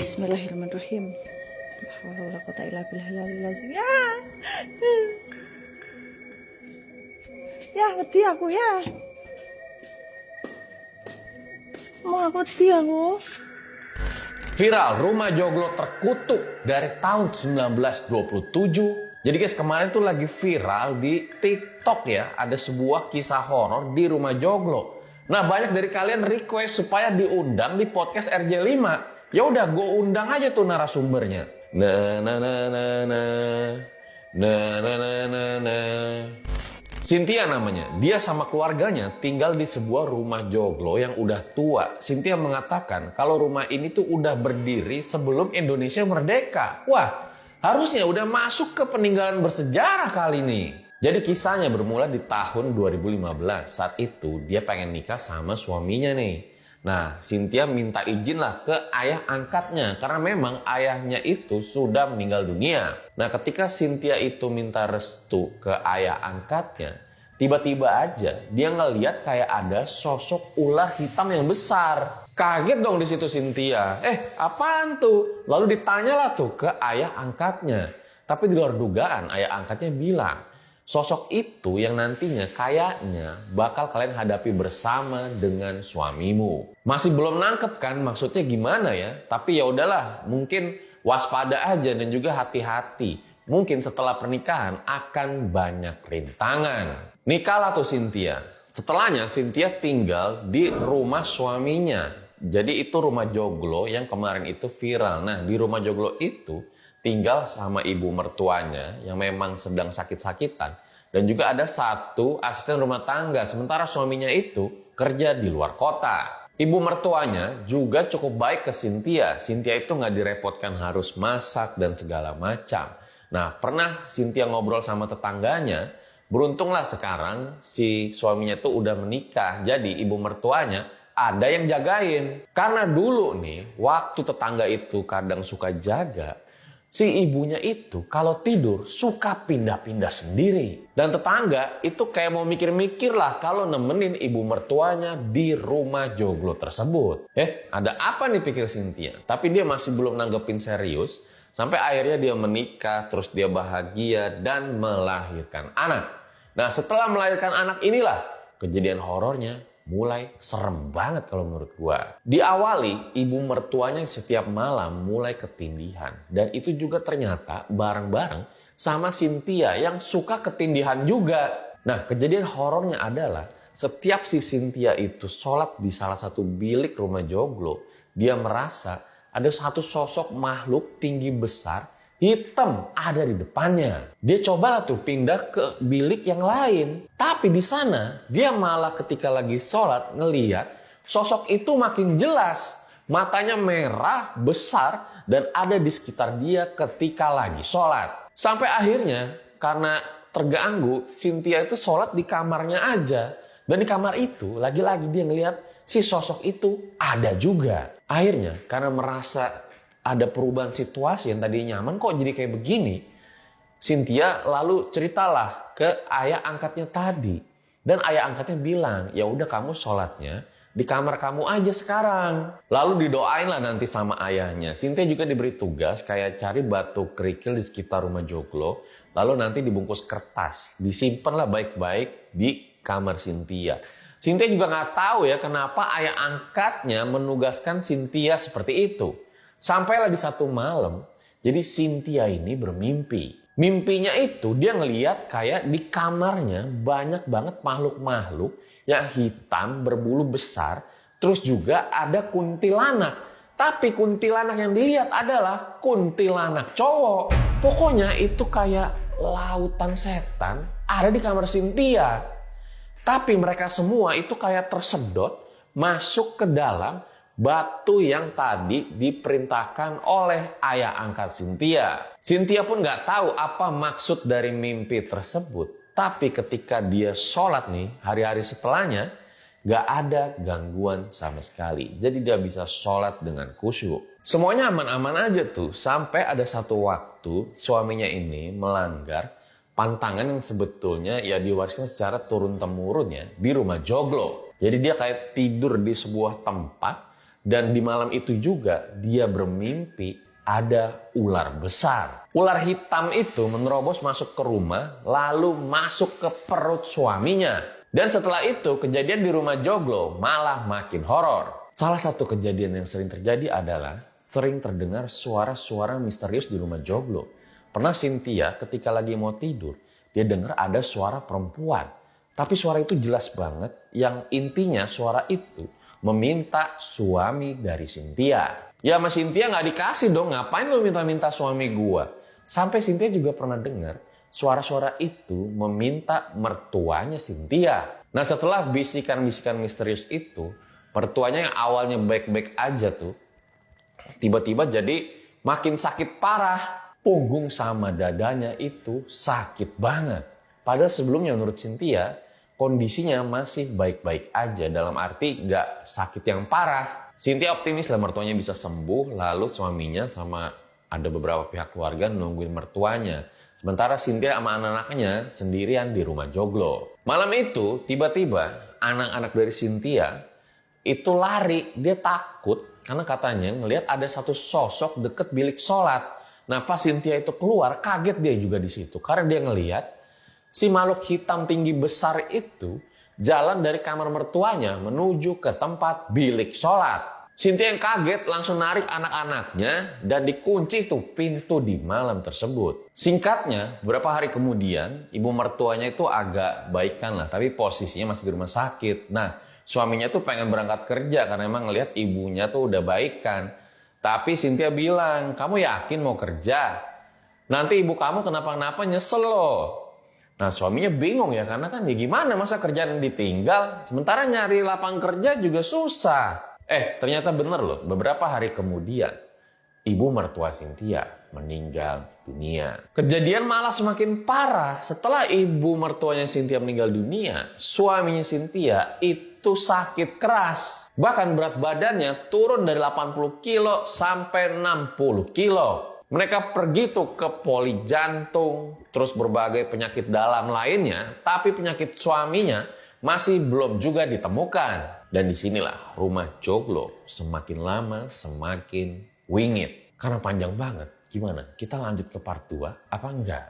Bismillahirrahmanirrahim. La haula wala quwata illa billahil azim. Ya, wedi aku ya. Mau aku wedi aku. Viral, rumah joglo terkutuk dari tahun 1927. Jadi guys, kemarin tuh lagi viral di TikTok ya. Ada sebuah kisah horor di rumah joglo. Nah, banyak dari kalian request supaya diundang di podcast RJ5. Ya udah, gue undang aja tuh narasumbernya. Cynthia namanya. Dia sama keluarganya tinggal di sebuah rumah joglo yang udah tua. Cynthia mengatakan kalau rumah ini tuh udah berdiri sebelum Indonesia merdeka. Wah, harusnya udah masuk ke peninggalan bersejarah kali ini. Jadi kisahnya bermula di tahun 2015. Saat itu dia pengen nikah sama suaminya nih. Nah, Cynthia minta izin lah ke ayah angkatnya. Karena memang ayahnya itu sudah meninggal dunia. Nah, ketika Cynthia itu minta restu ke ayah angkatnya, tiba-tiba aja dia ngeliat kayak ada sosok ular hitam yang besar. Kaget dong di situ Cynthia. Apaan tuh? Lalu ditanyalah tuh ke ayah angkatnya. Tapi di luar dugaan ayah angkatnya bilang, sosok itu yang nantinya kayaknya bakal kalian hadapi bersama dengan suamimu. Masih belum nangkep kan maksudnya gimana ya? Tapi ya udahlah, mungkin waspada aja dan juga hati-hati. Mungkin setelah pernikahan akan banyak rintangan. Nikahlah tuh Cynthia. Setelahnya Cynthia tinggal di rumah suaminya. Jadi itu rumah joglo yang kemarin itu viral. Nah, di rumah joglo itu tinggal sama ibu mertuanya yang memang sedang sakit-sakitan. Dan juga ada satu asisten rumah tangga. Sementara suaminya itu kerja di luar kota. Ibu mertuanya juga cukup baik ke Cynthia. Cynthia itu nggak direpotkan harus masak dan segala macam. Nah, pernah Cynthia ngobrol sama tetangganya. Beruntunglah sekarang si suaminya tuh udah menikah. Jadi ibu mertuanya ada yang jagain. Karena dulu nih, waktu tetangga itu kadang suka jaga, si ibunya itu kalau tidur suka pindah-pindah sendiri. Dan tetangga itu kayak mau mikir-mikir lah kalau nemenin ibu mertuanya di rumah joglo tersebut. Ada apa nih pikir Cynthia? Tapi dia masih belum nanggepin serius. Sampai akhirnya dia menikah, terus dia bahagia dan melahirkan anak. Nah, setelah melahirkan anak inilah kejadian horornya mulai serem banget kalau menurut gua. Diawali ibu mertuanya setiap malam mulai ketindihan. Dan itu juga ternyata bareng-bareng sama Cynthia yang suka ketindihan juga. Nah, kejadian horornya adalah setiap si Cynthia itu sholat di salah satu bilik rumah joglo, dia merasa ada satu sosok makhluk tinggi besar hitam ada di depannya. Dia coba tuh pindah ke bilik yang lain. Tapi di sana dia malah ketika lagi sholat ngeliat sosok itu makin jelas. Matanya merah, besar, dan ada di sekitar dia ketika lagi sholat. Sampai akhirnya karena terganggu, Cynthia itu sholat di kamarnya aja. Dan di kamar itu lagi-lagi dia ngeliat si sosok itu ada juga. Akhirnya karena merasa ada perubahan situasi yang tadinya nyaman kok jadi kayak begini, Cynthia lalu ceritalah ke ayah angkatnya tadi. Dan ayah angkatnya bilang, ya udah kamu sholatnya di kamar kamu aja sekarang. Lalu didoain lah nanti sama ayahnya. Cynthia juga diberi tugas kayak cari batu kerikil di sekitar rumah joglo. Lalu nanti dibungkus kertas. Disimpan lah baik-baik di kamar Cynthia. Cynthia juga nggak tahu ya kenapa ayah angkatnya menugaskan Cynthia seperti itu. Sampailah di satu malam, jadi Cynthia ini bermimpi. Mimpinya itu dia ngeliat kayak di kamarnya banyak banget makhluk-makhluk yang hitam berbulu besar. Terus juga ada kuntilanak. Tapi kuntilanak yang dilihat adalah kuntilanak cowok. Pokoknya itu kayak lautan setan ada di kamar Cynthia. Tapi mereka semua itu kayak tersedot masuk ke dalam batu yang tadi diperintahkan oleh ayah angkat Cynthia. Cynthia pun nggak tahu apa maksud dari mimpi tersebut. Tapi ketika dia sholat nih, hari-hari setelahnya, nggak ada gangguan sama sekali. Jadi dia bisa sholat dengan khusyuk. Semuanya aman-aman aja tuh. Sampai ada satu waktu suaminya ini melanggar pantangan yang sebetulnya ya diwariskan secara turun-temurun ya di rumah joglo. Jadi dia kayak tidur di sebuah tempat Dan di malam itu juga dia bermimpi ada ular besar. Ular hitam itu menerobos masuk ke rumah lalu masuk ke perut suaminya. Dan setelah itu kejadian di rumah Joglo malah makin horor. Salah satu kejadian yang sering terjadi adalah sering terdengar suara-suara misterius di rumah Joglo. Pernah Cynthia ketika lagi mau tidur, dia dengar ada suara perempuan. Tapi suara itu jelas banget, yang intinya suara itu meminta suami dari Cynthia. Ya sama Cynthia nggak dikasih dong, ngapain lu minta-minta suami gua? Sampai Cynthia juga pernah dengar suara-suara itu meminta mertuanya Cynthia. Nah setelah bisikan-bisikan misterius itu, mertuanya yang awalnya baik-baik aja tuh, tiba-tiba jadi makin sakit parah. Punggung sama dadanya itu sakit banget. Padahal sebelumnya menurut Cynthia, kondisinya masih baik-baik aja. Dalam arti nggak sakit yang parah. Cynthia optimis lah mertuanya bisa sembuh. Lalu suaminya sama ada beberapa pihak keluarga nungguin mertuanya. Sementara Cynthia sama anak-anaknya sendirian di rumah Joglo. Malam itu tiba-tiba anak-anak dari Cynthia itu lari. Dia takut karena katanya ngelihat ada satu sosok deket bilik sholat. Nah pas Cynthia itu keluar, kaget dia juga di situ. Karena dia ngelihat si makhluk hitam tinggi besar itu jalan dari kamar mertuanya menuju ke tempat bilik sholat. Cynthia yang kaget langsung narik anak-anaknya dan dikunci tuh pintu di malam tersebut. Singkatnya, beberapa hari kemudian ibu mertuanya itu agak baikan lah, tapi posisinya masih di rumah sakit. Nah, suaminya tuh pengen berangkat kerja karena emang ngelihat ibunya tuh udah baikan. Tapi Cynthia bilang, kamu yakin mau kerja? Nanti ibu kamu kenapa-napa nyesel loh. Nah suaminya bingung ya, karena kan ya gimana masa kerjaan ditinggal, sementara nyari lapangan kerja juga susah. Ternyata bener loh, beberapa hari kemudian ibu mertua Cynthia meninggal dunia. Kejadian malah semakin parah setelah ibu mertuanya Cynthia meninggal dunia, suaminya Cynthia itu sakit keras. Bahkan berat badannya turun dari 80 kilo sampai 60 kilo. Mereka pergi tuh ke poli jantung, terus berbagai penyakit dalam lainnya, tapi penyakit suaminya masih belum juga ditemukan. Dan disinilah rumah Joglo semakin lama semakin wingit. Karena panjang banget. Gimana? Kita lanjut ke part 2 apa enggak?